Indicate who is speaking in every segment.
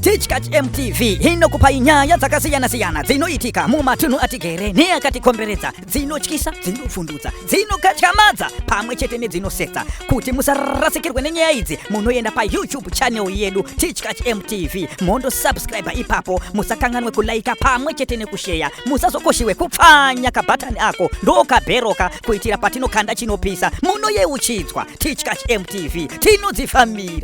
Speaker 1: Teachcat MTV inokupa inyaya dzakasiyana-siyana dzinoitika mumatunhu atigere neakatikomberedza, dzinotyisa, dzinofundutsa, dzinokatyamadza pamwe chete nedzinosetsa. Kuti musarasikirwe nenyaya idzi, munoenda pa YouTube channel yedu Teachcat MTV, mondo subscribe ipapo, musakanganwe kulaika pamwe chete nekushare, musazokoshiwe kupfanya kabhatani ako ndokabheroka kuitira patinokanda chinopisa munoyeuchidzwa. Teachcat MTV tinodzifambira.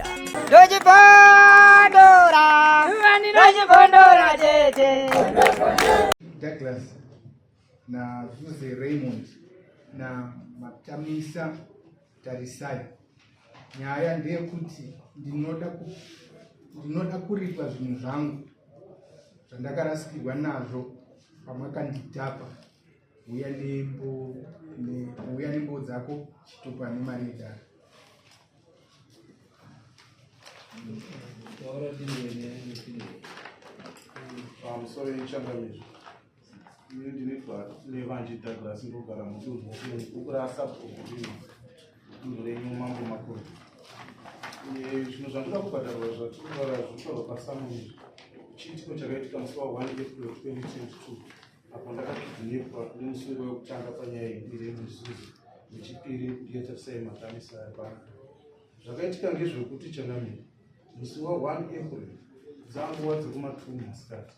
Speaker 2: Douglas na Zuze Raymond na Matamisa Tarisai. Nyaya ndeyekuti ndinoda kuripa zvinhu zvangu zvandakarasikirwa nazvo pamakanditapa. Uya nembo dzako chitopa nemari yedare.
Speaker 3: Pamusoro yechangamizvo ndinetwa Levanji Douglas ndogara mudunhu ukurasa dunhu renyu mambo makuru. Zvinhu zvandoda kubhadharwa zvatirikutaura zvinotaurwa pasamoni chiitiko chakaitika musi wa1 April 2022 apo ndakadhonepwa nemusungo wekutanga panyaya iyi Zuze, nechipiri ndiyetarisai Matamisa pano. Zvakaitika ngezvekuti changamire musi wa1 April dzanguva dzekumatumi masikati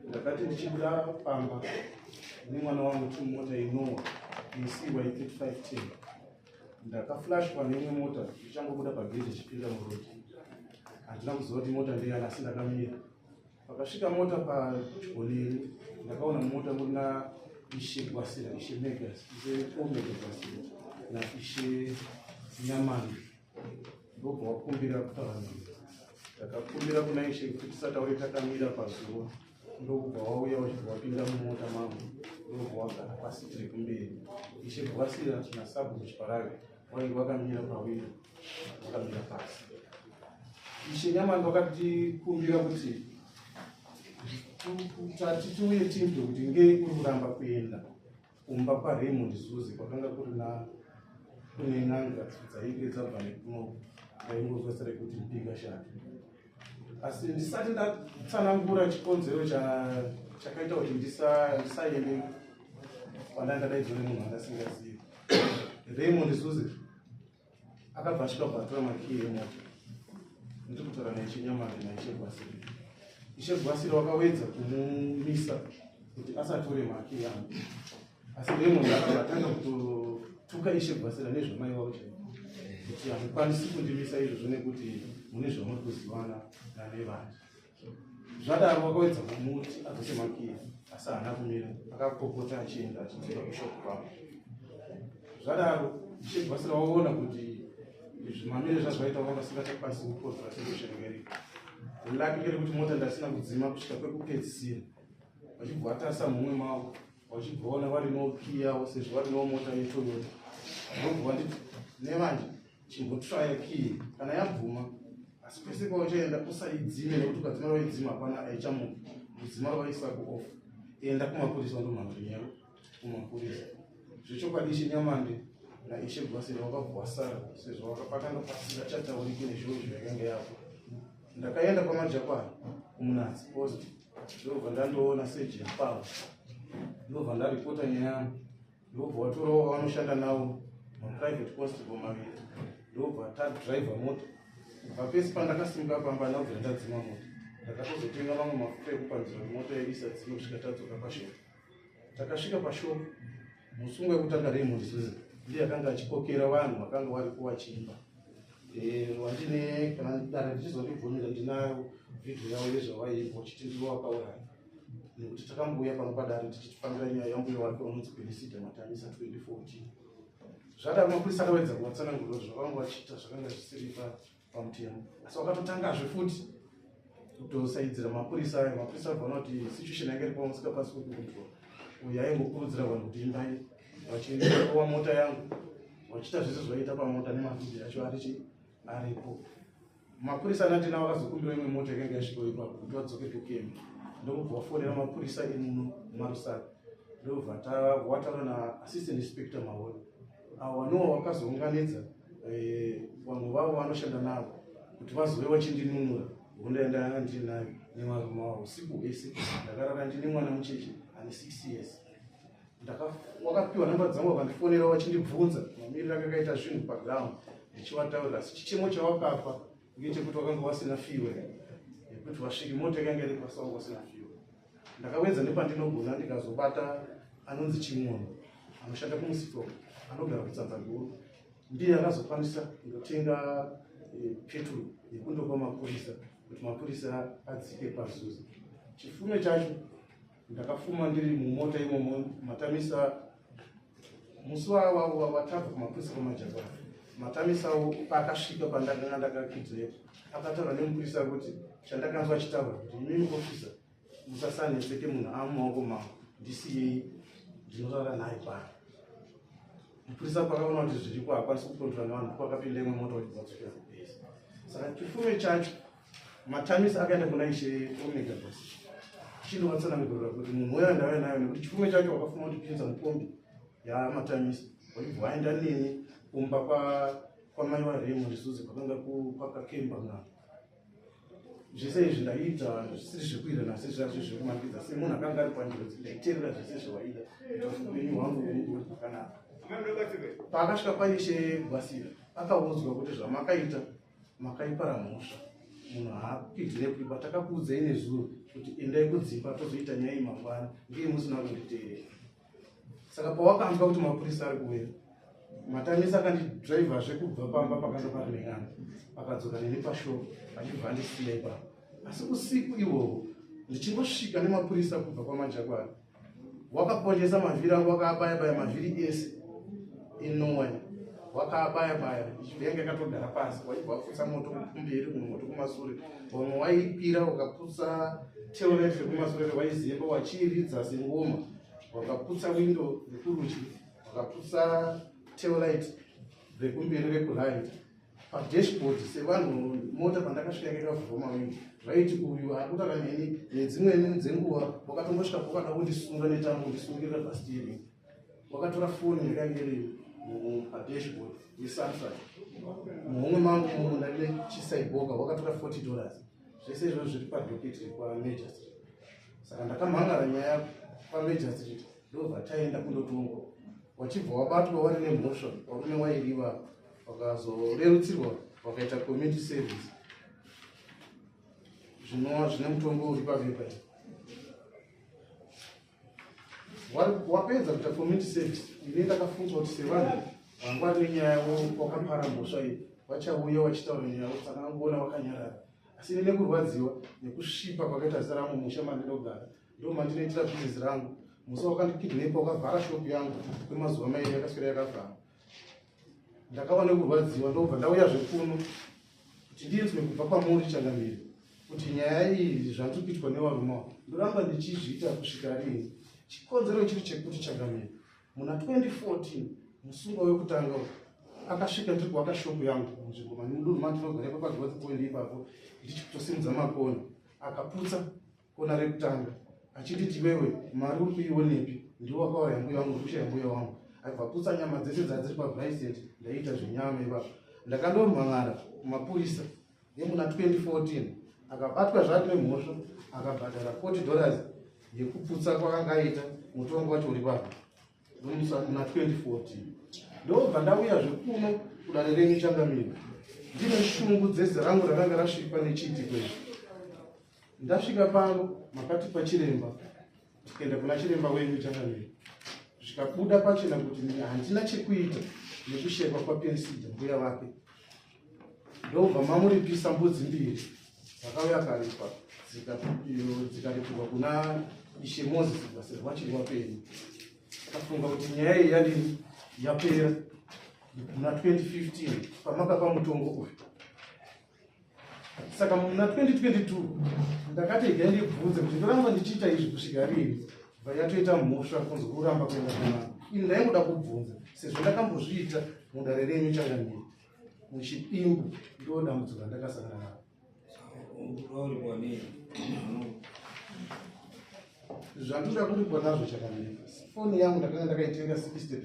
Speaker 3: ndakati ndichibuda pamba nemwana wangu timota inowa CY3510 ndakaflashwa neimwe mota ichangobuda pagedhi ichipinda murodi. Handina kuziva kuti mota ndeyani asi ndakamira. Pakasvika mota padyoleri ndakaona mota muna Ishe Gwasira, Ishe Megas, Ishe Omega Gwasira na Ishe Nyamani. Ndobva wakumbira kutaura nami. Ndakakumbira kuna Ishe kuti tisataure takamira pazuva. Ndobva wauya uchibva wapinda mumota mangu. Ndobva wagara pasi tiri kumberi. Ishe Gwasira naSabu Kuchiparaga wainge wakamira pawiri, wakamira pasi. Ishe Nyamani wakatikumbira kuti tatiuye timbe kuti ngei uri kuramba kuenda kumba kwaRaymond Zuze kwakanga kune n'anga dzainge dzabva nekuno ndaingozwesere kuti mpiga shati. Asi ndisati ndatsanangura chikonzero chakaita kuti ndisaende kwandandadaidzwa nemunhu andasingazivi. Raymond Zuze akabva asvika patora makiyi emota. Ndiri kutaura naIshe Nyamani naIshe Gwasira. Ishe Gwasira wakawedza kumumisa kuti asatore maki yangu. Asi Raymond akabatanga kutotuka Ishe Gwasira nezvamai wavo kuti hamukwanisi kundimisa izvozvo nekuti mune zvamuri kuzivana naLevanji. Zvadaro wakawedza kumuti adzose makiyi asi haana kumira, akapopota achienda achidzoka kushopu kwavo. Zvadaro Ishe Gwasira waona kuti zvimamire zvazvaita wanga asingachakwanisi kukonzera sezvoshenegereka. Lake ngere kuti mota ndasina kudzima kusvika kwekupedzisira. Wachibva watarisa mumwe mavo, wachibva waona warino kiyawo sezvo warino mota yeToyota. Ndobva wanditi Levanji chimbotraya kiyi kana yabvuma, asi pese pauchaenda usaidzime nekuti ukadzima waidzima hapana aichamudzima waisa kuoff. Enda kumapurisa wandomhanya kumapurisa. Zvechokwadi Ishe Nyamani naIshe Gwasira wakabva wasara sezvo wakapakanga pasingachatauriki nezviro zvakanga yapo. Ndakaenda kwamaJakwani kumunatsi post ndobva ndandoona Sergeant Paul, ndobva ndaripota nyaya yangu, ndobva watorawo wanoshanda nawo maprivate constable maviri, ndobva tadriver mota. Kubva pese pandakasimuka pamba ndabva ndadzima mota. Ndakatozotenga mamwe mafuta ekupanzira mota yaisa dzima kusvika tadzoka pashopu. Takasvika pashopu, musungo wekutanga Raymond Zuze ndiye akanga achipokera vanhu vakanga varipo vachiimba. Wandine kana dare ndichizondibvunira ndinayo vhidhiyo yavo yezvavaiimba uchiti ndivo wakauraya. Nekuti takambouya pano padare tichifambira nyaya yambuyo wake unonzi Benisida Matamisa 2014. Zvadaro mapurisa akawedza kuvatsanangurira zvavanga vachiita zvakanga zvisiri pamutemo. Asi wakatotangazve futi kutosaidzira mapurisa aya. Mapurisa abvana kuti situation yanga iri pamusingakwanisi kucontrol. Uyu aingokurudzira vanhu kuti imbai vachiendewa mota yangu wachiita zvese zvaita pamota nemavhidhiyo acho aripo. Mapurisa anati vakazokumbira imwe mota yakanga yasvikawo ipapo kuti vadzoke kukemba. Ndobva wafonera mapurisa emuno muMarusaka. Ndobva wataura naAssistant Inspector Mahoro. Avo vanowo vakazounganidza vamwe vavo vanoshanda navo kuti vazove vachindinunura hondaenda ndinayo nevarume wavo usiku hwese. Ndakarara ndine mwana mucheche ane 6 years. Wakapiwa namba dzangu vakandifonera vachindibvunza mamiriro akakaita zvinhu paground, ndichivataurira chichemo chawakapa ngechekuti wakanga wasina fiwe yekuti wasvika mota yakanga iri pasawo wasina fiwe. Ndakawedza nepandinogona ndikazobata anonzi Chimwono anoshanda kumusitoro anogara kuTsanzanguru, ndiye akazokwanisa kundotenga petrol yekundopa mapurisa kuti mapurisa adzike paZuzi. Chifume chacho ndakafuma ndiri mumota imomo Matamisa musi watabva kumapurisa kwamaJaguar. Matamisa akasvika pandakanga ndakakidzepo akataura nemupurisa kuti chandakanzwa achitaura kuti imimi ofisa musasanetseke munhu amumaoko mangu ndisiyei ndinorara naye pano. Mupurisa pakaona kuti zviripo haakwanisi kukontrola nevanhu pakapinda imwe mota kuti dzadzokera kubhesi. Saka chifume chacho Matamisa akaenda kuna Ishe Omega basi chinovatsanangurira kuti munhu uya ndauya nayo nekuti chifume chacho wakafuma kutipinza mukombi yaMatamisa waibva waenda neni kumba kwamai vaRaymond Zuzi kwakanga kwakakemba mwana. Zvese izvi ndaita zvisiri zvekuira nasi zvazvo zvekumapidza semunhu akanga ari panjodzi ndaiteerera zvese zvawaida kuti upenyu hwangu uri pakanaka. Paakasvika paIshe Gwasira akaudzwa kuti zvamakaita makaipara mhosva, munhu haapidzi nekuiba. Takakuudzai nezuro kuti endai kudzimba tozoita nyaya mangwana, ndiye musina kunditeerera. Saka pawakanzwa kuti mapurisa ari kuuya, Matamisa akandidhiraivhazve kubva pamba pakanga pari nenyanga akadzoka neni pashopu achibva andisiya ipapo. Asi usiku ihwohwo ndichingosvika nemapurisa kubva kwamaJaguar, wakaponjesa mavhiri angu, wakaabaya-baya mavhiri ese eNorway, wakaabaya-baya ichibva yakatogara pasi. Waibva waputsa moto kumberi, kumwe moto kumasure, wamwe waipira wakaputsa taillight rekumasure waizemba wachiridza sengoma, wakaputsa window rekurudyi, wakaputsa taillight rekumberi rekuright. Padashboard sevanhu mota pandakasvika yakavhurwa mawindow zvaiti uyu akutaka neni nedzimweni dzenguva wakatombosvika wakada kundisunga netambo ndisungirira pasteering. Wakatora foni yakanga iri padashboard yeSamsung muhomwe mangu mumu ndine chicyborg wakatora $40. Zvese izvozvo zviri padhoketi kwaMajor Street. Saka ndakamhangara nyaya kwaMajor Street ndobva taenda kundotongwa. Wachibva wabatwa wari nemhosva varume wairiva wakazorerutsirwa wakaita community service zvinova zvine mutongo uri papepa. Wapedza kuita community service ine ndakafunga kuti sevanhu vangwari nenyaya wakapara mhosva iyi vachauya vachitaura nyaya saka angoona wakanyarara. Asi nene kurwadziwa nekusvipa kwakaita zita rangu musha mandinogara ndo mandinoitira bhizinesi rangu. Musi wakandikidnepa wakavhara shopu yangu kwemazuva mairi yakaswera yakavhara. Ndakava nekurwadziwa ndobva ndauya zvekuno kuti ndinzwe kubva kwamuri Changamire kuti nyaya iyi zvandiri kuitwa nevarume ndoramba ndichizviita kusvika rini. Chikonzero chiri chekuti Changamire muna 2014 musungwa wekutanga akasvika ndiri kuwaka shopu yangu munzvimbo mandinodunhu mandinogara papaGodzi Point ipapo ndichitosimudza makona, akaputsa kona rekutanga achititi iwewe mari uri kuionepi? Ndiwo wakaura yambuya wangu kusha yambuya wangu aibva putsa nyama dzese dzadziri paVicent ndaita zvenyama ipapo. Ndakandorumhan'ara kumapurisa yemuna 2014 akabatwa zvati nemhosva akabhadhara $40 yekuputsa kwakanga aita mutongo wacho uri papo muna 2014. Ndobva ndauya zvekuno kudare renyu Changamire ndine shungu dzezi rangu rakanga rasvipa nechiitiko izvi. Ndasvika pano makatipa chiremba tikaenda kuna chiremba wenyu Changamire zvikabuda pachena kuti handina chekuita nekushekwa kwaPensida mbuya vake. Ndobva mamuripisa mbudzi 2 dzakauya karipwa dzikaripirwa kuna Ishe Moses Gwasira vachiri vapenyu. Akafunga kuti nyaya iyi yadini yapera muna 2015 pamakapa mutongo uyu. Saka muna 2022 ndakati igai ndibvunze kuti ndoramba ndichiita izvi kusvika rini bva yatoita mhosva kunzi kuramba kuenda kunana. Ini ndaingoda kubvunza sezvo ndakambozviita mudare renyu Changamire muchipimbu ndo dambudziko randakasangana naro. Zvandoda kuripwa nazvo Changamire, foni yangu ndakanga ndakaitenga $60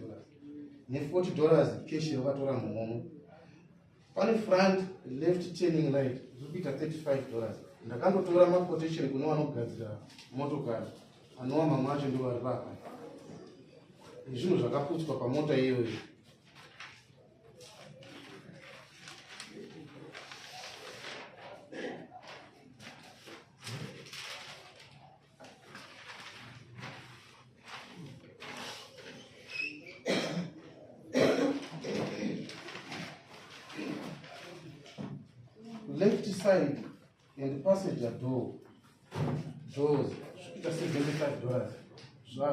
Speaker 3: ne$40 keshi yakatora muhomwe. pane front left turning right zviri kuita $35. Ndakandotora maquotation kune vanogadzira motokari anova mamwe acho ndo vari papa. Zvinhu zvakaputswa pamota iyoyo. Left side and passenger doors zvisvika $75.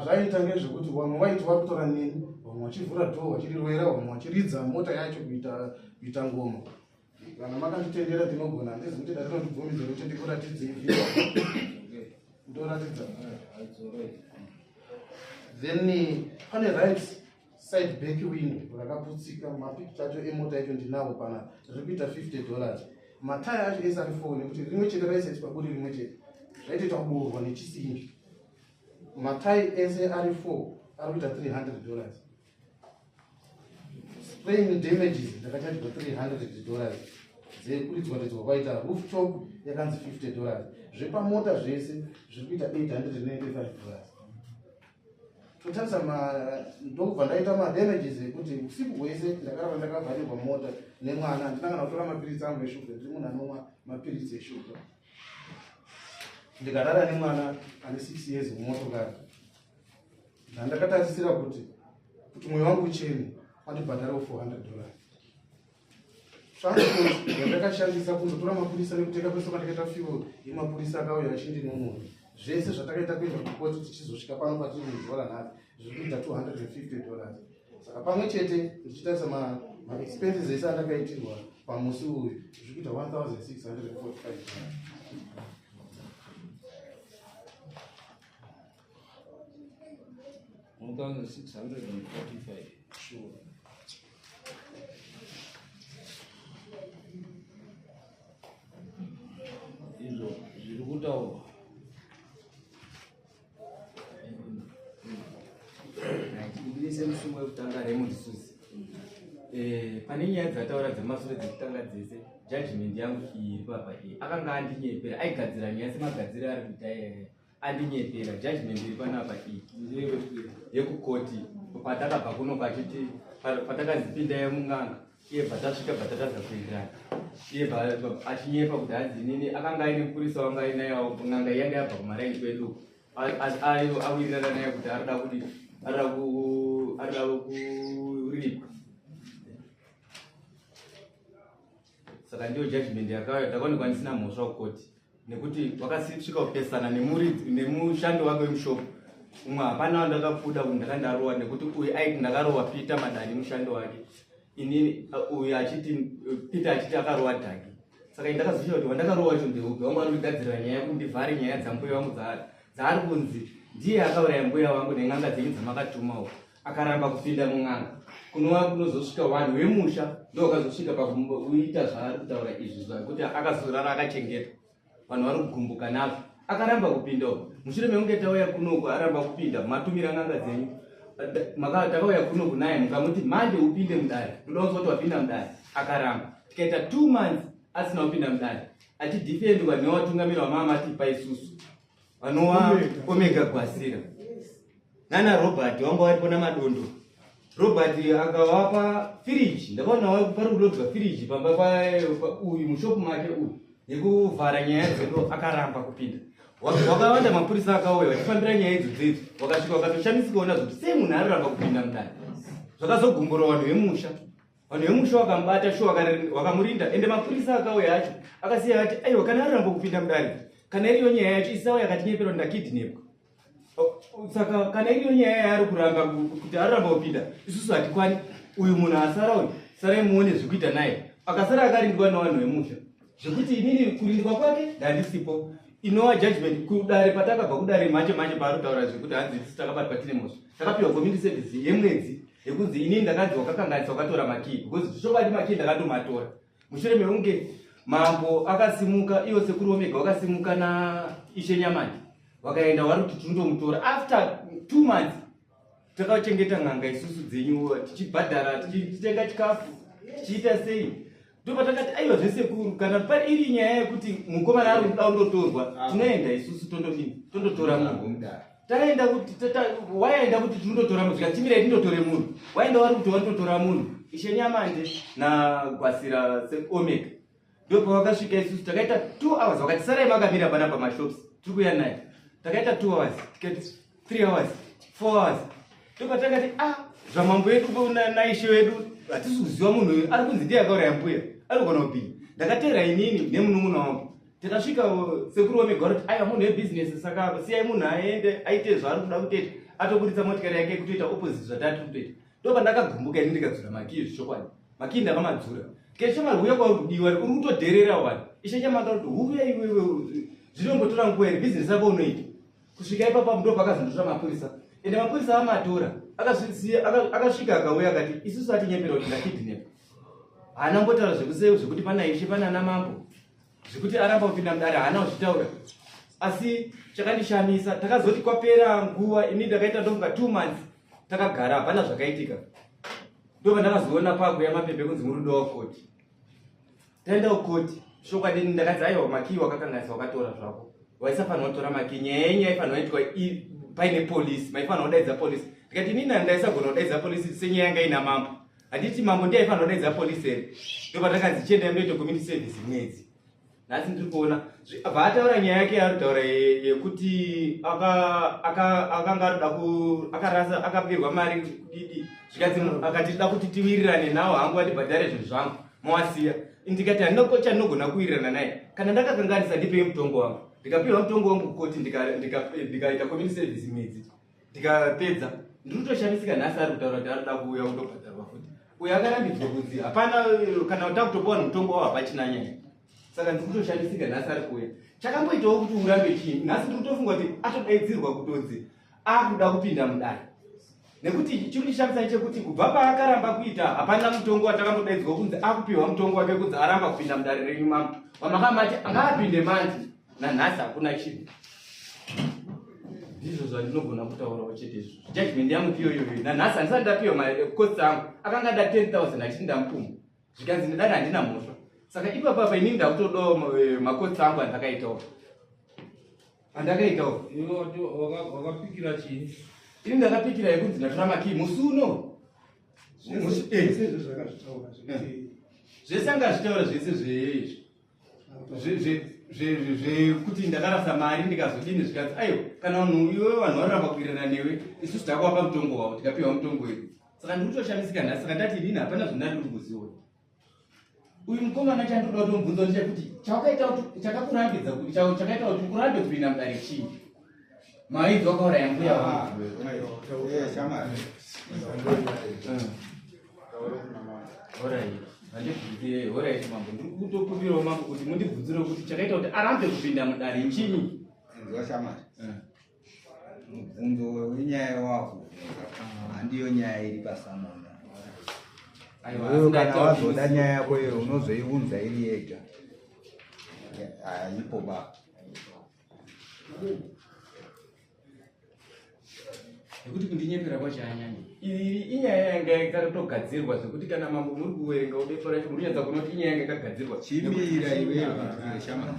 Speaker 3: Zvaita ngezvekuti vamwe vaiti vakutora nini, vamwe vachivhura dhoo vachirirwera, vamwe vachiridza mota yacho kuita ngoma. Kana makanditendera ndinogona handisi kuti ndatinondibvumidza kuti ndikuratidze ndoratidza. Then pane right side back window rakaputsika, mapikicha acho emota yacho ndinawo pana riri kuita $50. Mataya acho ese ari 4 nekuti rimwe chete raiseti paburi rimwe chete zvaitoita kuboorwa nechisimbi. Matayi ese ari 4 ari kuita $300. Spraying damages ndakachajwa $300 dzekuridzwa kwaita rooftop yakanzi $50. Zvepamota zvese zviri kuita $895. Totarisa ndokubva ndaita madamages ekuti usiku hwese ndakaramba ndakavharirwa mota nemwana. Ndinangana kutora mapiritsi angu eshuga, ndiri munhu anomwa mapiritsi eshuga. Ndikarara nemwana ane 6 years mumotokari. Ndakatarisira kuti mwoyo wangu uchene wandibhadharawo $400. Transport yandakashandisa kundotora mapurisa nekuteka kwese kwandakaita fuel yemapurisa akauya achindinunura. Zvese zvatakaita kuenda kukoti tichizosvika pano patiri muzuva ranhasi zviri kuita $250. Saka pamwe chete ndichitarisa maexpenses ese andakaitirwa pamusi uyu zviri kuita $1,645.
Speaker 4: Sure. Izvo zviri kutaurwa
Speaker 5: ndibudise mushonga wekutanga Raymond Susi. Pane nyaya dzataura dzemashure dzekutanga dzese, judgment yangu iri papa iyi akanga andinyepera, aigadzira nyaya semagadziro ari kuita andinyepera. Judgment iri panapa iyi yekukoti patakabva kuno pachiti patakazipinda munganga iye bvatasvika bvatatadza kuenderana iye achinyepa kuti hadzi nini akanga aine mupurisa wanga ainayo nganga yanga yabva kumaraini kwedu awirirana naye kuti arida kuripwa. Saka ndiyo judgment yakauya. Ndakaonekwa ndisina mhosva kukoti nekuti wakasvika kupesana nemushando wake wemushopu. Umwe hapana wandakabuda kuti ndakandarowa nekuti uyu aiti ndakarowa Peter madani mushando wake, inini uyu achiti Peter achiti akarowa dhagi. Saka ndakaziva kuti wandakarowa wacho ndeupi, wanga ari kugadzira nyaya yekuti ndivhare nyaya dzambuya wangu dzaari kunzi ndiye akauraya mbuya wangu neng'anga dzenyu dzamakatumawo. Akaramba kupinda mung'anga kunova kunozosvika vanhu vemusha ndo vakazosvika pakuita zvaari kutaura izvi zvakuti akazorara akachengeta vanhu vari kugumbuka nazvo. Akaramba kupindawo mushure mekunge tauya kunoku aramba kupinda matumira ng'anga dzenyu takauya kunoku naye mukamuti mande upinde mudare, ndoda kuzoti wapinda mudare. Akaramba tikaita 2 months asina kupinda mudare achidhifendwa nevatungamiri vamamatipa isusu vanova Omega Gwasira nana Robert wanga waripona madondo. Robert akavapa firiji, ndakaona pari kudodzwa firiji pamba uyu mushopu make uyu nekuvhara nyaya dzedu. Akaramba kupinda. Wakawanda mapurisa akauya vachifambira nyaya idzi dzedzo, wakasvika wakatoshamisikaona kuti sei munhu ariramba kupinda mudare. Zvakazogumbura vanhu vemusha. Vanhu vemusha vakamubata sho wakamurinda, ende mapurisa akauya acho akasiya ati aiwa kana ariramba kupinda mudare kana iriyo nyaya yacho isauya yakatinyepera ndakidnepwa. Saka kana iriyo nyaya yaari kuramba kuti ariramba kupinda isusu hatikwani. Uyu munhu asara uyu sarai muone zvekuita naye. Akasara akarindwa navanhu vemusha zvekuti inini kurindwa kwake ndandisipo. Inova judgment kudare patakabva kudare manje paari kutaura zvekuti hanzi tisu takabatwa tine mhosva. Takapiwa community service yemwedzi yekuzi inini ndakanzi wakakanganisa wakatora makii because zvishokati makii ndakatomatora. Mushure mekunge mambo akasimuka, iyo sekuru Omega wakasimuka naIshe Nyamani wakaenda wari kuti tindomutora. After 2 months takachengeta ng'anga isusu dzenyu tichibhadhara tichitenga chikafu tichiita sei. ndopatakati aiwa zvesekuru kana pari iri nyaya yekuti mukomana ari kuda kundotorwa tinoenda isusu tondotora munhu taenda kuti waenda kuti tindotora munhu zvikatimirai tindotore munhu waenda wari kuti wandotora munhu ishe Nyamande naGwasira Omega ndopavakasvika isusu takaita 2 hours wakati sarai makamira pana pamashops tiri kuya naye takaita 2 hours tikati 3 hours 4 hours ndopatakati zvamambo yedu naishe wedu hatisi kuziva munhu uyu ari kunzi ndiye akauraya mbuya ari kugona kupinda ndakatera inini nemunun'una wangu tikasvika sekuru Omega kuti aiwa munhu webhizinesi saka siyai munhu aende aite zvaari kuda kutoita atobuditsa motikari yake kutoita opposite zvatari kutoita ndopandakagumbuka ini ndikadzura makii zvichokwadi makii ndakamadzura kechama uya kwauri kudiwa uri kutodherera wani ishe Nyamande kuti uya iwewe zvinombotora nguva here bhizinesi yako unoita kusvika ipapa ndo pakazondotora mapurisa ende mapurisa amatora akasvika akauya akati isusu atinyepera kuti ndakidhinepa haana mbotaura zvekuseu zvekuti pana ishe pana anamambo zvekuti aramba kupinda mudare haana kuzvitaura asi chakandishamisa takazoti kwapera nguva ini ndakaita ndofunga 2 months takagara hapana zvakaitika ndopandakazoona pakuya mapepe kunzi murudo wakoti taenda kukoti shokwadi ndakati aiwa makii wakakanganisa wakatora zvako waisafanira kutora makii nyaya yenyu yaifanira kuitwa paine polisi maifanira kudaidza polisi ndikati inini handaisagona kudaidza polisi senyaya yanga ina mambo handiti mambo ndiye aifanira kudaidza polisi here ndopatakadzi chiendai munoita community service mwedzi nhasi ndiri kuona paataura nyaya yake yaari kutaura yekuti akanga aroda akapirwa mari kudidi zvikati akati da kuti tiwirirane nawo hangu atibhadhare zvinhu zvangu mawasiya ndikati handinogona kuwirirana naye kana ndakakanganisa ndipei mutongo wangu ndikapiwa mutongo wangu kukoti ndikaita community service mwedzi ndikapedza ndiri kutoshamisika nhasi ari kutaura kuti arikuda kuuya kundobhadharwa futi uyo akarambidzwa kunzi hapana kana takutopawa nemutongo wavo hapachina nyaya saka ndiri kutoshandisika nhasi ari kuuya chakamboitawo kuti urambe chii nhasi ndiri kutofunga kuti atodaidzirwa kutonzi akuda kupinda mudare nekuti chirikundishamisa chekuti kubva paakaramba kuita hapana mutongo watakambodaidzwa kunzi akupiwa mutongo wake kunzi aramba kupinda mudare renyu mambo wamakamati angaapinde manzi nanhasi hakuna chinhu ndizvo zvandinogona kutaurawo chete izvo judgment yangu iyoyo nanhasi handisati ndapiwa makosti angu akanga da 10,000 achiti ndamupumha zvikanzi ndidari handina mhosva saka ipapapa inini ndakutodawo makosti angu andakaitawo
Speaker 4: wakapikira chii
Speaker 5: ini ndakapikira yekunzi ndatora makii musi uno zvese angazvitaura zvese zvekuti ndakarasa mari ndikazodini zvikanzi aiwa kana vanhu iwe vanhu varamba kuwirirana newe isusu takuwapa mutongo wavo tikapiwa mutongo wedu saka ndiri kutoshamisika nhasi saka ndati inini hapana zvandandiri kuziva uyu mukomana chandinoda kutomubvunza ndechekuti chakakurambidza kuti chakaita kuti ukurambe kupinda mudare chii maidzi wakauraya mbuya wangu handibvunzire horai mambo ndiri kutokumbirawo mambo kuti mundibvunzirewo kuti chakaita kuti arambe kupinda mudare chini
Speaker 6: shamari mubvunzo wenyaya wako handiyo nyaya iri pasamona wewe kana wazoda nyaya yako iyo unozoiunza iri yega haipo ba
Speaker 5: nekuti kundinyepera kwachanyanya iyi inyaya yanga yakatogadzirwa zvekuti kana mambo muri kuverenga udefora muri kunyadza kunoti inyaya yanga yakagadzirwa
Speaker 6: chimira iwewe shamari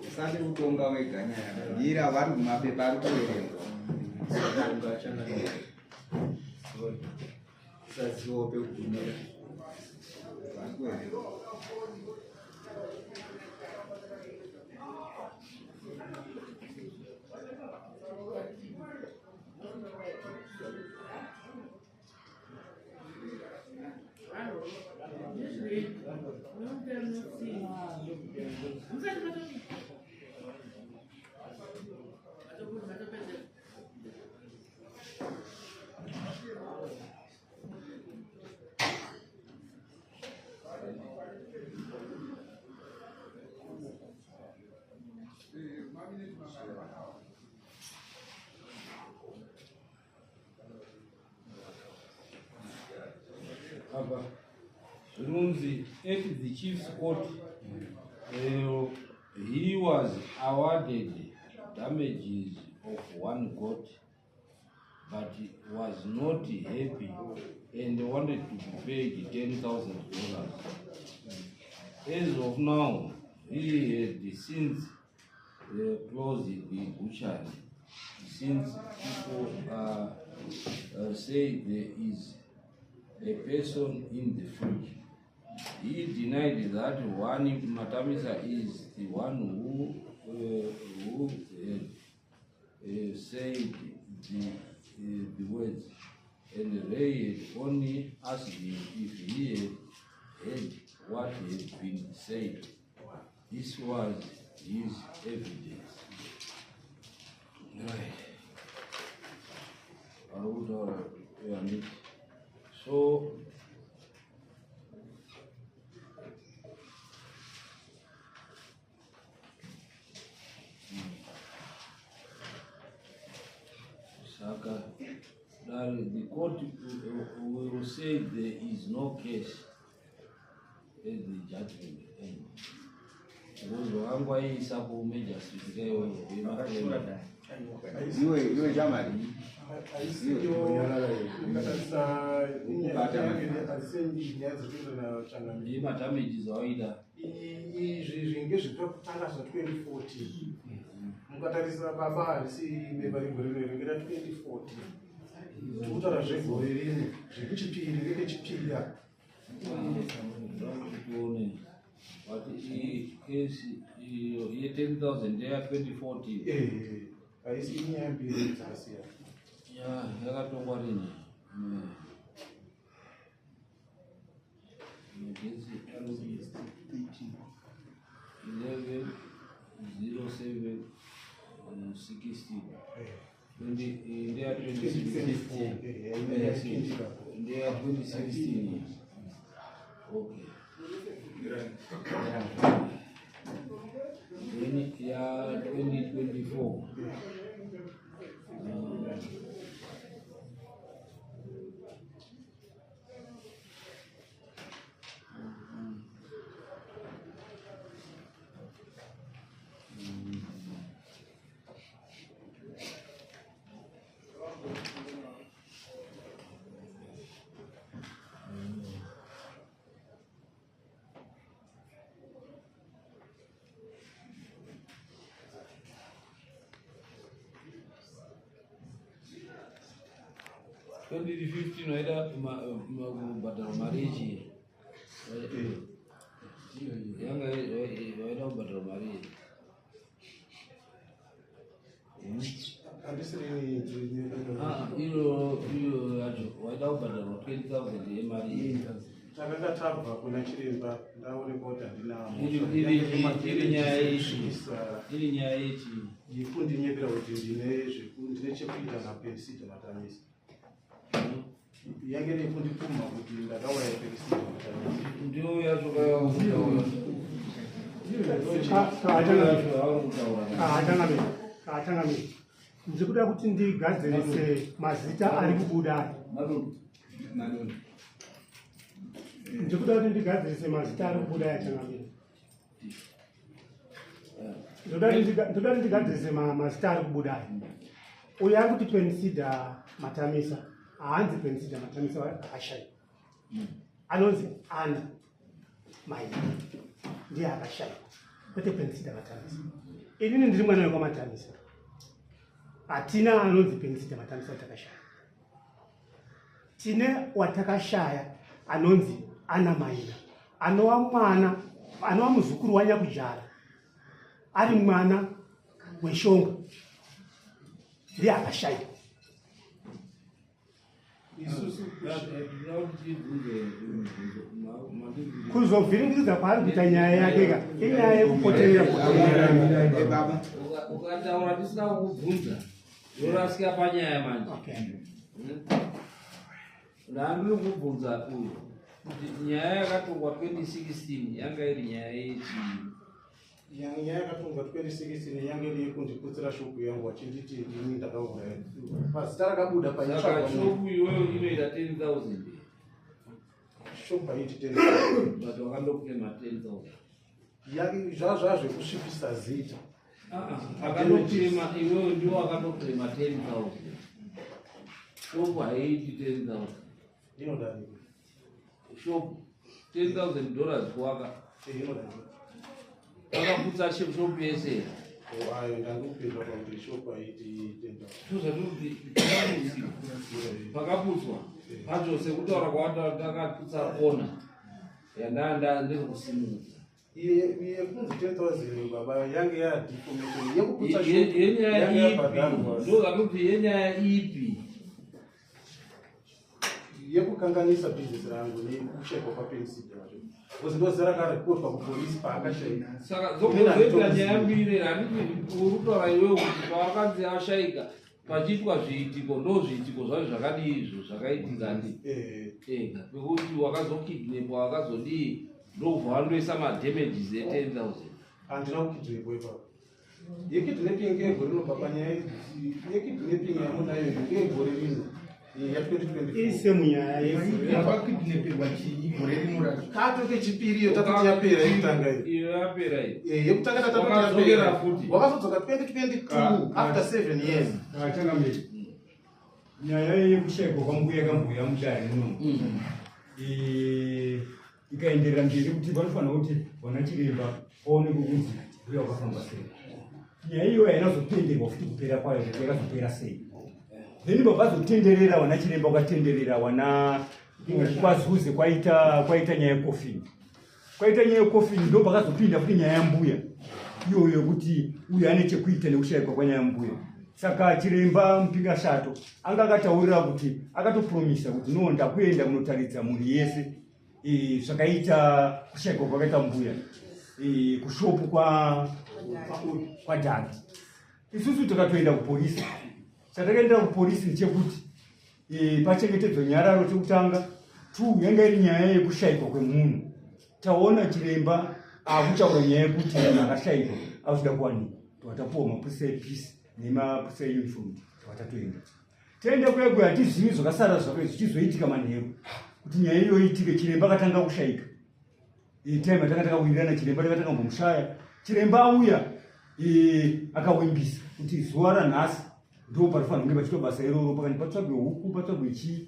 Speaker 6: usati kutonga wega nyaya ndira vari kumapepa ari kuverengwa
Speaker 5: usazivawo pekugumira
Speaker 4: Runzi at the chief's court, he was awarded damages of 1 goat but was not happy and wanted to be paid $10,000. As of now, he had since closed the butchery, since people say there is a person in the fridge. He denied that one Matamisa is the one who said the words, and Ray had only asked him if he had heard what had been said. This was his evidence. Right. So Saka, the court will say there is no case as the judgment end.
Speaker 6: Iwe jamali.
Speaker 3: Izvi ngezvekutanga zva2014 mukatarisa baba harisi beba regore rinengera 2014 tikutaura zvegore rino zvekuchipiri nekechipiri
Speaker 4: $10,000 2014
Speaker 3: haisi inyaya mbiri dzakasiyana
Speaker 4: yakatongwa rini 11/07/16 India 2016. Okay. Then yeah, 2024. When did you 15 waida kubhadhara mari yechi yanga waida kubhadhara mari iro yacho waida kubhadhara 20,000 yemari
Speaker 3: takanga tabva kuna chiremba ndaonekwa kuti handinamo
Speaker 4: iri nyaya yechi
Speaker 3: yikundinyepera kuti ndine chekuita naperisida matamisa yange nekundipfuma kuti ndakauya perisida matamisa
Speaker 4: ndio yacho
Speaker 7: kaatangami ndikuda kuti ndigadzirise mazita ari kubuda ndikuda kuti ndigadzirise mazita ari kubuda yachangamira ndoda kuti ndigadzirise mazita ari kubuda uyo ari kuti Penisida Matamisa haanzi Penisida Matamisa akashaya anonzi Ana Maina ndiye akashaya kwete Penisida Matamisa. Inini ndiri mwana wekwaMatamisa, hatina anonzi Penisida Matamisa watakashaya. Tine watakashaya anonzi Ana Maina, anova muzukuru waNyakujara, ari mwana weShonga, ndiye akashaya. Kuzovhiringidza kwaari kuita nyaya yakeka inyaya yekupoterera
Speaker 6: baba
Speaker 4: ukataura tisina kukubvunza yorasika panyaya manje ndandiri kubvunza uyu kuti nyaya yakatongwa 2016 yanga iri nyaya yechii
Speaker 3: nyaya yakatongwa 2016 yange iri yekundiputsira shuku yangu wachinditi ini ndakauraya pazita rakabuda
Speaker 4: saka shuku iyoyo inoita 10,000
Speaker 3: shuku haiti 10,000
Speaker 4: but wakandokema 10,000
Speaker 3: zvazva zvekusvipisa zita
Speaker 4: akandokema iwewe ndiwo akandokema 10,000 shopu haiti 10,000
Speaker 3: Inodarika.
Speaker 4: shopu $10,000 kuwaka
Speaker 3: Inodarika.
Speaker 4: wakaputsa shopu yese
Speaker 3: Ayo ndangupinda kuti shopu haiti 10,000.
Speaker 4: tozatuti pakaputswa pacho sekutaura kwawanda takaputsa kona yandanda ndekusimudza
Speaker 3: Iye kunzi 10,000 baba yange ya deformation yekuputsa
Speaker 4: yenyaya ipi
Speaker 3: yabhadharwa
Speaker 4: ndokatuti yenyaya ipi
Speaker 3: yekukanganisa business rangu nekushekwa kwapenisidi wacho kuti ndozera kareportwa kupolisi paakashaika.
Speaker 4: saka zokuzoita nyaya mbiri handiti urutaura iwewe kuti pawakanzi ashaika pachiitwa zviitiko ndo zviitiko zvacho zvakadii izvo zvakaitika ndi ega pekuti wakazokidnepwa wakazodii ndobva wandoisa madamages e10,000
Speaker 3: handina kukidnepwa ipapo. Yekidnapping yegore rino baba nyaya yekidnapping yamunayo yegore rino ya2024
Speaker 7: ise munyaya
Speaker 2: yakakidnepirwa chigore rino racho
Speaker 3: kato kechipiri iyo tatoti yapera yekutanga
Speaker 4: iyo yapera iyi
Speaker 3: yekutanga tatoti
Speaker 4: Wakazokera
Speaker 3: yapera
Speaker 4: futi.
Speaker 3: wakazodzoka 2022 after 7 years.
Speaker 8: Changamire nyaya yekushaikwa kwambuya kambuya mudare muno ikaenderera mberi kuti vanofanira kuti vana chiremba vaonekwe kunzi uya wakafamba sei. Nyaya iyo hainazotenderwa futi kupera kwayo kuti yakazopera sei. Then vabvazotenderera vana chiremba ukatenderera vana kwazuze kwaita nyaya yekofini. Kwaita nyaya yekofini ndo pakazopinda futi nyaya yambuya iyoyo kuti uyu ane chekuita nekushaikwa kwanyaya mbuya. Saka chiremba Mpingashato anga akataurira kuti akatopromisa kuti no ndakuenda kunotaridza mhuri yese zvakaita kushaikwa kwakaita mbuya kushopu kwa Dagi. Isusu takatoenda kupolisi. Chatakaenda kupolisi ndechekuti pachengetedzwa nyararo chekutanga 2 yanga iri nyaya yekushaikwa kwemunhu. Taona chiremba akuchaura nyaya yekuti akashaikwa auchida kuwanikwa. Watapuwa mapurisa epeace nemapurisa uniform watatoenda. Tenda kuya hatizivi zvakasara zvichizoitika manheru kuti nyaya iyo iitike. Chiremba akatanga kushaika time atakatanga kuwirirana chiremba takatanga kumbomushaya chiremba auya akawimbisa kuti zuva ranhasi ndo parifanira kunge pachiitwa basa iroro pakati patsvagwe huku patsvagwe chii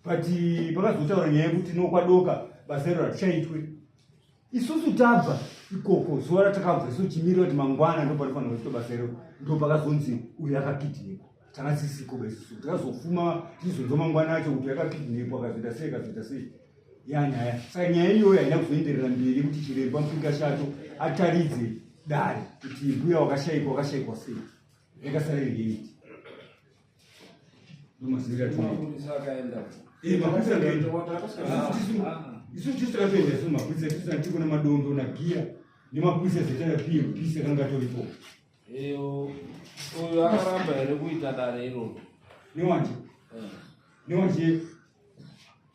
Speaker 8: pati pakazotaura nyaya yekuti nokwadoka basa iroro hatichaitwe. Isusu tabva ikoko zuva ratakabva isu chimirira kuti mangwana ndo parifanira kuchiitwa basa iroro ndo pakazonzi uyu akakidnepwa. Takasisikoba isusu takazofuma tizonzwa mangwana acho kuti akakidnepwa akazoita sei yanyaya. Saka nyaya iyoyo haina kuzoenderera mberi kuti chiremba Mpingashato ataridze dare kuti mbuya wakashaikwa sei yakasara iri yeiti nomazivira
Speaker 4: mapurisa akaenda
Speaker 8: isu tisu takatoenda isu mapurisa tisu natikona madondo nagiya nemapurisa zetarapiisa kanga toripo
Speaker 4: uyu akaramba here kuita dare iroro
Speaker 8: newanje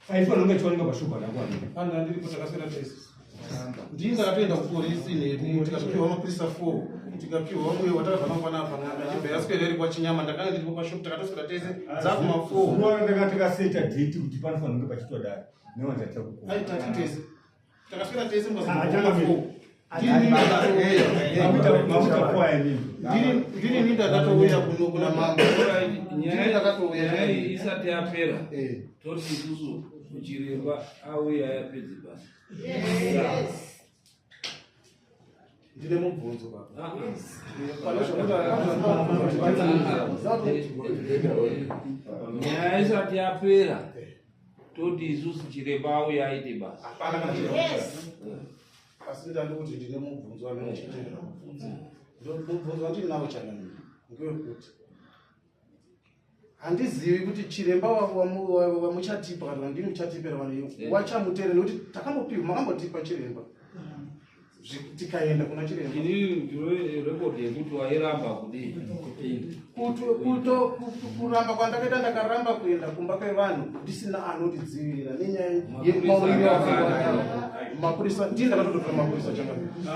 Speaker 8: aifanira kunge chiwanika pashopa nakwana
Speaker 3: Anda ndiripo takaswera tese. Ndini ndakatoenda kupolisi tikatopiwa mapurisa 4 tikapiwa uye watakabva mangwana apa nachibva yaswera iri kwachinyama ndakanga ndiripo pashopu takatoswera tese dzakuma 4
Speaker 8: zuva takaseta date kuti panofanira kunge pachiitwa dare newanje atakukona
Speaker 3: aitati tese takaswera tese
Speaker 8: mafuta kwaya nini
Speaker 3: ndini ni ndakatouya kuna mambo
Speaker 4: nyaya iyi isati yapera toti isusu kuchiremba auya yapedze basa
Speaker 3: ndine mubvunzo baba.
Speaker 4: nyaya isati yapera toti isusu chiremba auya aite basa.
Speaker 3: Hapana kana asi ndandi kuti ndine mubvunzo anochitera mubvunzo wandinawo chanani ngewekuti handizivi kuti chiremba wamuchatipa kana ndini muchatipera vanhu wachamuteera nekuti takambopiwa makambotipa chiremba tikaenda kuna chiremba
Speaker 4: ini ndirekodhi yekuti wairamba kudii
Speaker 3: kuramba kwandakaita ndakaramba kuenda kumba kwevanhu ndisina anotidzivirira nenyaya mapurisa ndini ndakatotora mapurisa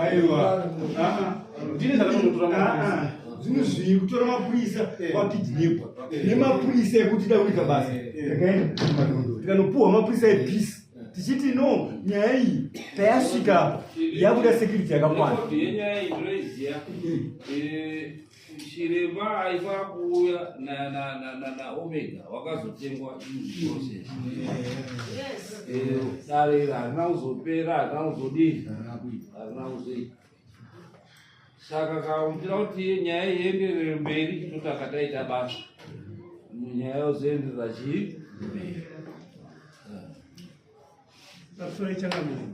Speaker 8: aiwa
Speaker 3: ndini ndakatotora mapurisa
Speaker 8: zvino zviri kutora mapurisa wakidnepwa nemapurisa ekuti da kuita basa takaenda kumadondo tikanopuwa mapurisa epeace tichiti no nyaya iyi tayasvika apa yakuda security yakakwana
Speaker 4: yenyaya iyi ndinoiziya Chiremba aiva kuuya na Omega wakazotengwa process. Dare harina kuzopera, harina kuzodini, harina kuzoita. Saka kaunzira kuti nyaya ienderere mberi tinotaka taita basa. Nyaya yozoenderera mberi.
Speaker 7: Pastor Changamire.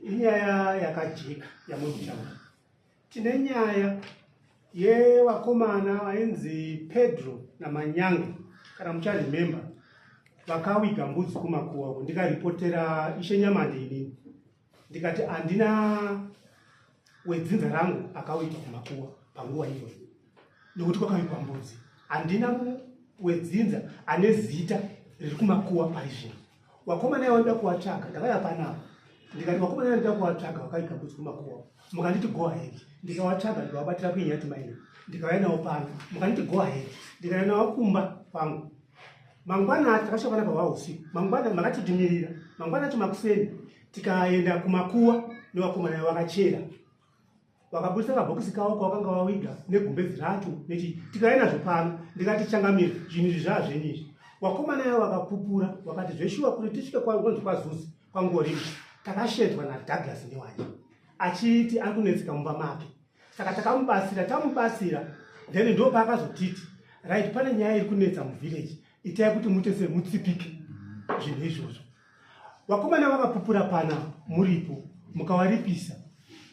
Speaker 7: Inyaya yakajika yamuchama. Tine nyaya yevakomana vainzi Pedro naManyange kana mucharemember vakawiga mbudzi kumakuwa ndikaripotera Ishe Nyamande inini ndikati andina wedzinza rangu akawiga kumakuwa panguva iyoyo nekuti kwakawigwa mbudzi andina wedzinza ane zita riri kumakuwa pari zvino wakomana yavanoda kuvatsvaga ndakaya panapa ndikati wakomana yavanoda kuvatsvaga vakawiga mbudzi kumakuwa mukanditi go ahead ndikavatsvaga ndikavabatira kuinyati maina ndikauya navo pano mukanditi go ahead ndikauya navo kumba pangu mangwana takashakana pava usiku mangwana makatidimirira mangwana acho makuseni tikaenda kumakuwa nevakomana vakachera vakabudisa kabhokisi kavo kwavakanga vawiga negumbezi racho nechi tikauya nazvo pano ndikati Changamire zvinhu izvi zvazvenyizvi wakomana yavo vakapupura vakati zveshuwa kuti tisvike kwanzi kwaZuzi kwangorimo takashedzwa naDouglas newanje achiti ari kunetseka mumba make saka tamubatsira then ndo paakazotiti right pane nyaya iri kunetsa muvillage itai kuti mutese mutsipike zvinhu izvozvo vakomana vakapupura pana muripo mukavaripisa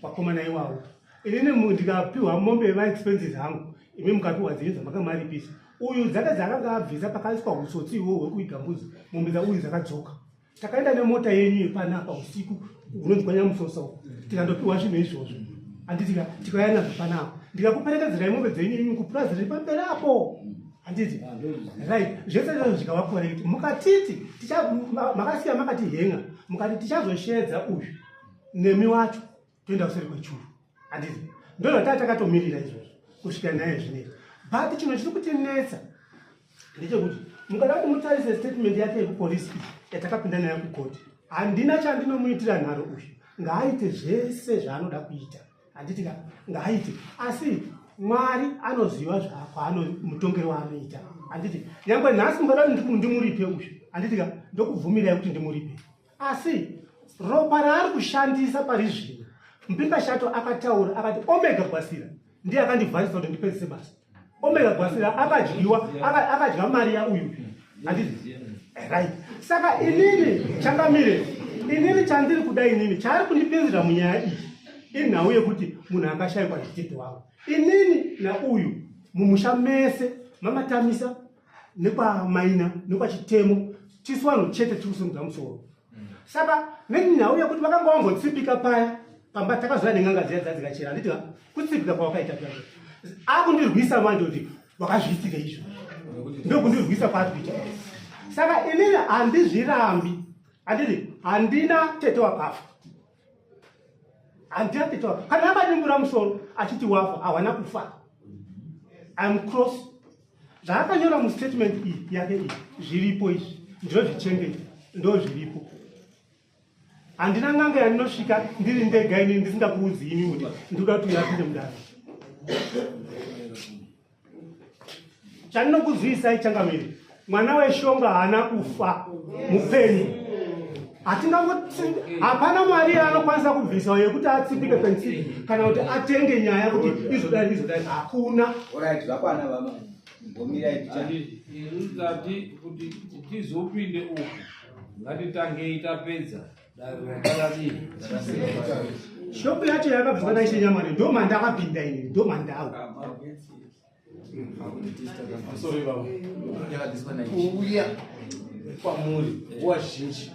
Speaker 7: vakomana ivavo inini ndikapiwa mombe maexpenses hangu imi mukapiwa dzinyu dzamakamaripisa uyu dzakanga abvisa pakaiswa usotsi ihwo hwekuiga mbudzi mombe dzauyu dzakadzoka takaenda nemota yenyu yepanapa usiku unonzwa nyamusosa tikandopiwa zvinhu izvozvo handiti tikauya nazvo panapa ndikakuperekedzera mombe dzenyu imi kupurazi riri pamberapo handiti right zvese izvozvo zvikavakoreti mukatiti makasiya makatihenga mukati tichazoshedza uyu nemi wacho toenda kuseri kwechuru handiti ndozvataa takatomirira izvozvo kusvika naye zvinezvi but chinhu chiri kutinetsa ndechekuti mukada kuti mutarise statement yake yekupolisi yatakapinda nayo kukoti handina chandinomuitira nharo uyu ngaaite zvese zvaanoda kuita handiti ngaaite asi Mwari anoziva zvakwano mutongero waanoita handiti nyangwe nhasi mukada kuti ndimuripe uyu handiti ndokubvumirai kuti ndimuripe asi ropa raari kushandisa pari zvino Mpingashato akataura akati Omega Gwasira ndiye akandibvarisa kuti ndipedzise basa Omega Gwasira akadya mari yauyu handiti right saka inini Changamire inini chandiri kudai inini chaari kundipinzira munyaya iyi inhau yekuti munhu akashayikwa nditete wavo inini nauyu mumusha mese mamatamisa nekwamaina nekwachitemo tisu vanhu chete tikusimudza musoro saka nenhau yekuti vakanga vangotsipika paya pamba takazoya nen'anga dziya dzadzikachera handiti kutsipika kwavakaita pia akundirwisa manje kuti wakazviitire izvo ndokundirwisa kwari kuita saka inini handizvirambi handiti handina tete wakafa handina tete wakafa kana akadimbura musoro achiti wafa hawana kufa I'm cross zvaakanyora mustatement iyi yake iyi zviripo izvi ndinozvichengeta ndo zviripo handina n'anga yandinosvika ndiri ndega ini ndisingakuudzi imi kuti ndikuda kuti uyapinde mudare chandinokuzivisai Changamire mwana weshonga haana kufa mupenyu hapana mari yaanokwanisa kubvisa yekuti atsipike pensiri kana kuti atenge nyaya kuti izodai hakuna
Speaker 6: zvakwana vama
Speaker 4: iruzati kuti tizopinde uku ngatitangei tapedza
Speaker 7: shopu yacho yakabviswa naIshe Nyamande ndo mandakapinda ini ndo mandau
Speaker 3: kuuya kwamuri nguva zhinji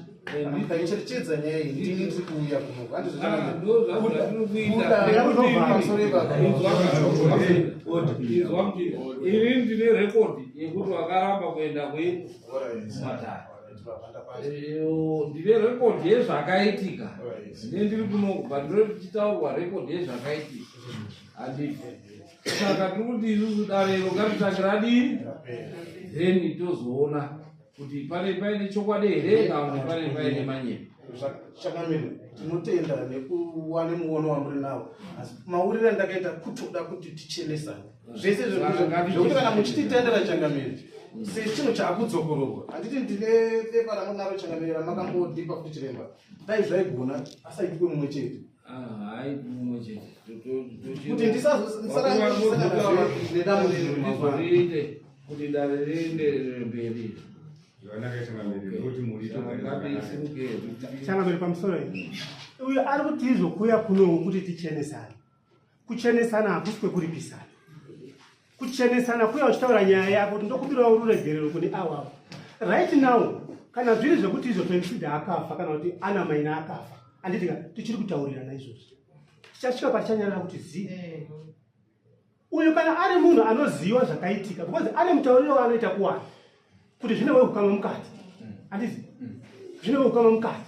Speaker 3: mukaicherechedza nyaya iyi ndini ndiri kuuya
Speaker 4: ini ndine rekodhi yekuti wakaramba kuenda kwematare ndine rekodhi yezvakaitika ndine ndiri kunogwa ndinotichitaurwa rekodhi yezvakaitika handiti saka tiri kuti isusu darero ngatitangira dini then tozoona kuti pane paine chokwadi here kana kuti pane paine manyepo
Speaker 3: Changamire tinotenda nekuwa nemuono wamuri nawo asi mauriro andakaita kutoda kuti tichenesane zvese zvekuti kana muchititendera Changamire sechinhu chaakudzokoroka handiti ndine bepa ramunaro Changamire ramakambodipa kuti chiremba dai zvaigona asaitwe mumwe chete kuti
Speaker 4: ndisazviite kuti dare rienderere mberi.
Speaker 7: Changamire pamusoro uyo ari kuti izokuya kuno kuti tichenesane. Kuchenesana hakusi kwekuripisana. Kuchenesana kuya uchitaura nyaya yako kuti ndokubira ururegerero kune awa. Right now kana zviri zvekuti izopenisida akafa kana kuti ana maina akafa. Anditika tichiri kutaurirana izvozvo. Tichasvika pachanyara kuti zive. Uyo kana ari munhu anoziva zvakaitika because ane mutauriro waanoita kuwana. Kuti zvine weukama mukati. Andizi. Zvine weukama mukati.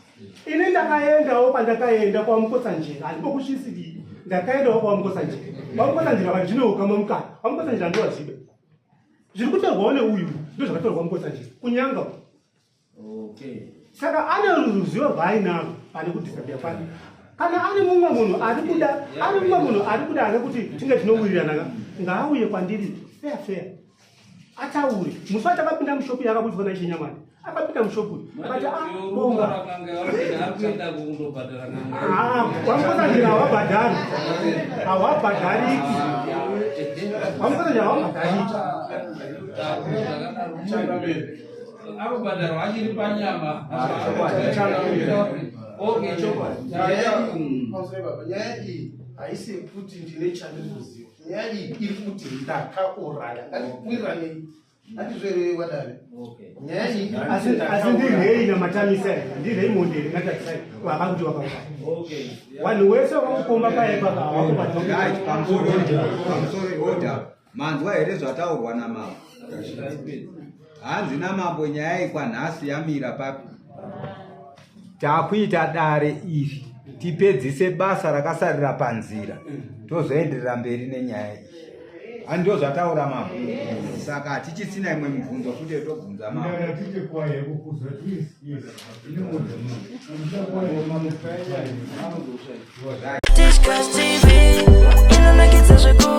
Speaker 7: Ine ndakaendawo pandakaenda kwa Mukotsanjira. Andibokushisiri. Ndakaendawo kwa Mukotsanjira. Kwa Mukotsanjira vanhu zvine weukama mukati. Kwa Mukotsanjira ndowazibe. Zviri kutorwawo neuyu ndo zvakatorwa Mukotsanjira. Kunyanga.
Speaker 4: Okay.
Speaker 7: Saka ane ruzivo rwaainaro pane kudhisabhia kwake. Kana ari mumwe munhu ari kuda kuti tinge tinowirirana ngaauye kwandiri fair. Ataure. Musati akapinda mushopu yakabudzwa na Chinyamani. Akapinda mushopu. Akati bonga. Wamukotsanjira hawabhadhari. Hawabhadhariki. Wamukotsanjira hawabhadhariki.
Speaker 4: Akubhadharwa achiri panyama. Okay, chokwadi.
Speaker 3: Nyaya iyi haisi kuti ndine chandinoziva. Nyaya iyi iri kuti ndakauraya. Ngatiwiranei. Hatizverei wadare. Nyaya iyi
Speaker 7: asi ndirei namatamisa ndirei monderi ngatatisai wakakuti wakauraya.
Speaker 4: Okay.
Speaker 7: Vanhu wese vakakukomba paipa hawakubhadhari.
Speaker 6: Pamusoro order. Manzwa here zvataurwa namambo. Hanzi namambo nyaya iyi kwanhasi yamira papi. Takuita dare iri tipedzise basa rakasarira panzira tozoenderera mberi nenyaya iyi. Andio zvataura mambo. Saka hatichitsina imwe mibvunzo kuti tobvunza mambo.
Speaker 9: Discuss TV, inonakidza zveku